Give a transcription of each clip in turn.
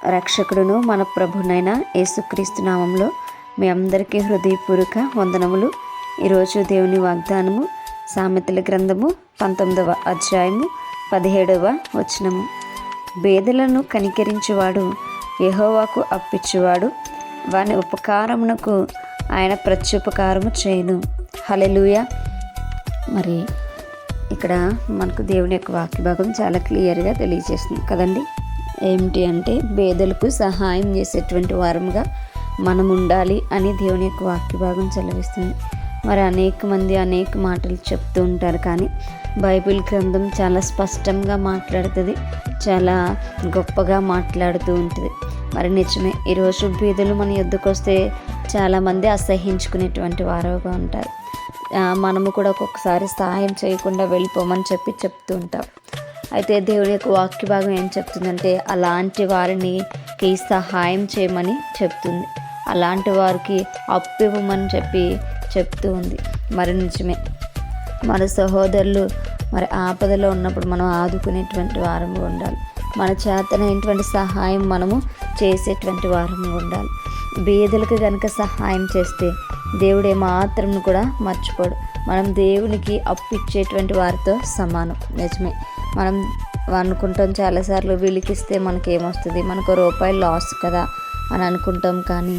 రక్షకుడును మన ప్రభునైన యేసుక్రీస్తు నామంలో మీ అందరికీ హృదయపూర్వక వందనములు. ఈరోజు దేవుని వాగ్దానము సామెతల గ్రంథము 19వ అధ్యాయము 17వ వచనము. బేదలను కనికరించువాడు యెహోవాకు అప్పిచ్చువాడు, వాని ఉపకారమునకు ఆయన ప్రత్యుపకారము చేయును. హల్లెలూయా. మరి ఇక్కడ మనకు దేవుని యొక్క వాక్య భాగం చాలా క్లియర్గా తెలియజేస్తుంది కదండి. ఏమిటి అంటే పేదలకు సహాయం చేసేటువంటి వారముగా మనం ఉండాలి అని దేవుని యొక్క వాక్య భాగం సెలవిస్తుంది. మరి అనేక మంది అనేక మాటలు చెప్తూ ఉంటారు, కానీ బైబిల్ గ్రంథం చాలా స్పష్టంగా మాట్లాడుతుంది, చాలా గొప్పగా మాట్లాడుతూ ఉంటుంది. మరి నిజమే, ఈరోజు పేదలు మన యొద్దకు వస్తే చాలామంది అసహించుకునేటువంటి వారుగా ఉంటారు. మనము కూడా ఒక్కొక్కసారి సహాయం చేయకుండా వెళ్ళిపోమని చెప్తూ ఉంటాం. అయితే దేవుని యొక్క వాక్య భాగం ఏం చెప్తుందంటే, అలాంటి వారిని సహాయం చేయమని చెప్తుంది, అలాంటి వారికి అప్పు ఇవ్వమని చెప్తూ ఉంది. మరి నిజమే, మన సహోదరులు మరి ఆపదలో ఉన్నప్పుడు మనం ఆదుకునేటువంటి వారము ఉండాలి. మన చేతనైనటువంటి సహాయం మనము చేసేటువంటి వారము ఉండాలి. బీదలకు కనుక సహాయం చేస్తే దేవుడు ఏమాత్రం కూడా మర్చిపోడు. మనం దేవునికి అప్పు ఇచ్చేటువంటి వారితో సమానం. నిజమే, మనం అనుకుంటాం చాలాసార్లు వీళ్ళకి ఇస్తే మనకేమొస్తుంది, మనకు రూపాయలు లాస్ కదా అని అనుకుంటాం. కానీ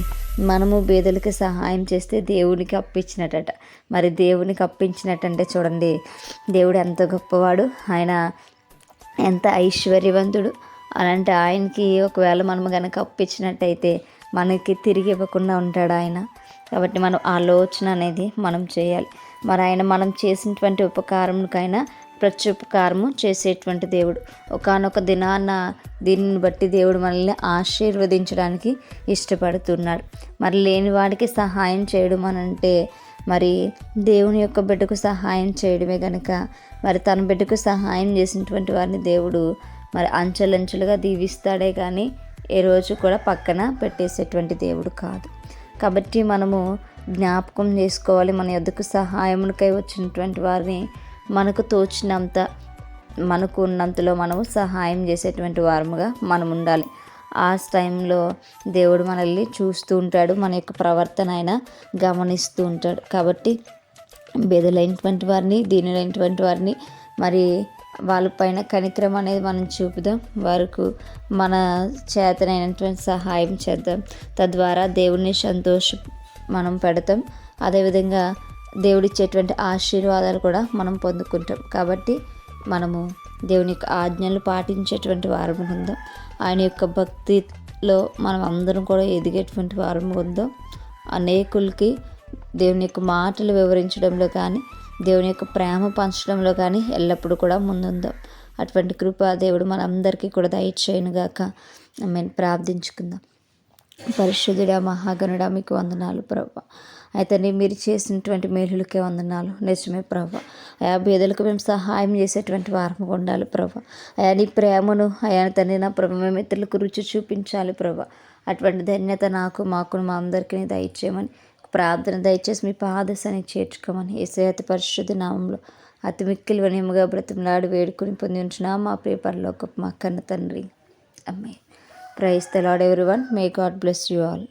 మనము బీదలకి సహాయం చేస్తే దేవునికి అప్పించినట్ట. మరి దేవునికి అప్పించినట్టంటే చూడండి, దేవుడు ఎంత గొప్పవాడు, ఆయన ఎంత ఐశ్వర్యవంతుడు. అలాంటి ఆయనకి ఒకవేళ మనం కనుక అప్పించినట్టయితే మనకి తిరిగి ఇవ్వకుండా ఉంటాడు ఆయన. కాబట్టి మనం ఆలోచన అనేది మనం చేయాలి. మరి ఆయన మనం చేసినటువంటి ఉపకారంకైనా ప్రత్యుపకారము చేసేటువంటి దేవుడు. ఒకానొక దినాన దీనిని బట్టి దేవుడు మనల్ని ఆశీర్వదించడానికి ఇష్టపడుతున్నాడు. మరి లేని వాడికి సహాయం చేయడం అనంటే మరి దేవుని యొక్క బిడ్డకు సహాయం చేయడమే కనుక, మరి తన బిడ్డకు సహాయం చేసినటువంటి వారిని దేవుడు మరి అంచెలంచెలుగా దీవిస్తాడే కానీ ఏ రోజు కూడా పక్కన పెట్టేసేటువంటి దేవుడు కాదు. కాబట్టి మనము జ్ఞాపకం చేసుకోవాలి, మన యొద్దకు సహాయమునికై వచ్చినటువంటి వారిని మనకు తోచినంత, మనకు ఉన్నంతలో మనము సహాయం చేసేటువంటి వారముగా మనం ఉండాలి. ఆ టైంలో దేవుడు మనల్ని చూస్తూ ఉంటాడు, మన యొక్క ప్రవర్తన ఆయన గమనిస్తూ ఉంటాడు. కాబట్టి బెదలైనటువంటి వారిని, దీనులైనటువంటి వారిని మరి వాళ్ళపైన కనికరం అనేది మనం చూపుదాం, వారికి మన చేతనైనటువంటి సహాయం చేద్దాం. తద్వారా దేవుని సంతోషం మనం పెడతాం. అదేవిధంగా దేవుడిచ్చేటువంటి ఆశీర్వాదాలు కూడా మనం పొందుకుంటాం. కాబట్టి మనము దేవుని యొక్క ఆజ్ఞలు పాటించేటువంటి వారము ఉందాం. ఆయన యొక్క భక్తిలో మనం అందరం కూడా ఎదిగేటువంటి వారము ఉందాం. అనేకులకి దేవుని యొక్క మాటలు వివరించడంలో కానీ, దేవుని యొక్క ప్రేమ పంచడంలో కానీ ఎల్లప్పుడూ కూడా ముందుందాం. అటువంటి కృప దేవుడు మనందరికీ కూడా దయచేయునుగాక. మేము ప్రార్థించుకుందాం. పరిశుద్ధుడా, మహాగణుడా, మీకు వందనాలు ప్రభా. అయితే మీరు చేసినటువంటి మేలులకే వందనాలు. నిజమే ప్రభా, ఆయా బీదలకు మేము సహాయం చేసేటువంటి వారము ఉండాలి ప్రభా. ఆయా నీ ప్రేమను ఆయా తండ్రి నా ప్రభు మేము ఇతరులకు రుచి చూపించాలి ప్రభా. అటువంటి ధన్యత మాకు మా అందరికీ దయచేయమని ప్రార్థన దయచేసి మీ పాదశానికి చేర్చుకోమని యేసయ్య పరిశుద్ధ నామంలో అతి మిక్కిలి వినయముగా బ్రతిమలాడి వేడుకొని పొంది ఉంచున్నా మా ప్రియ పరలోకపు మా కన్న తండ్రి. ఆమేన్. Praise the Lord everyone. May God bless you all.